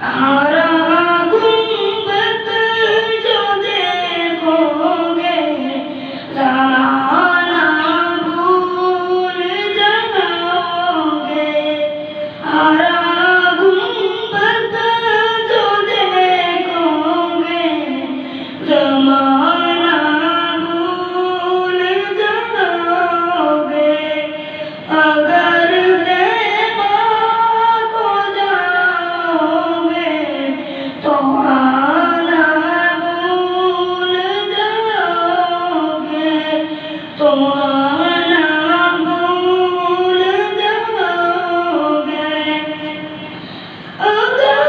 हमारा गुंबद जो देखोगे ज़माना भूल जाओगे। हमारा गुंबद जो देखोगे ज़माना भूल जाओगे। अगर बेबाक हो जाओगे तो आना भूल जाओगे। तो आना भूल जाओगे। अगर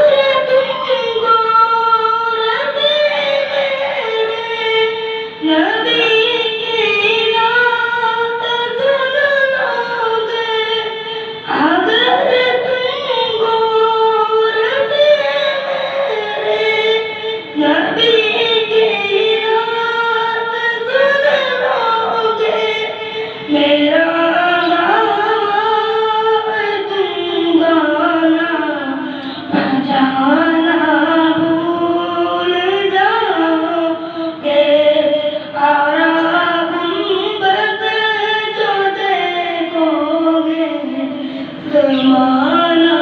तुमको रबे मेरे नबी की रात सुन लोगे। अगर तुमको रबे मेरे नबी की रात सुन लोगे। मेरा तुम गाना बजाना भूल जाओगे। हमारा गुंबद जो देखोगे ज़माना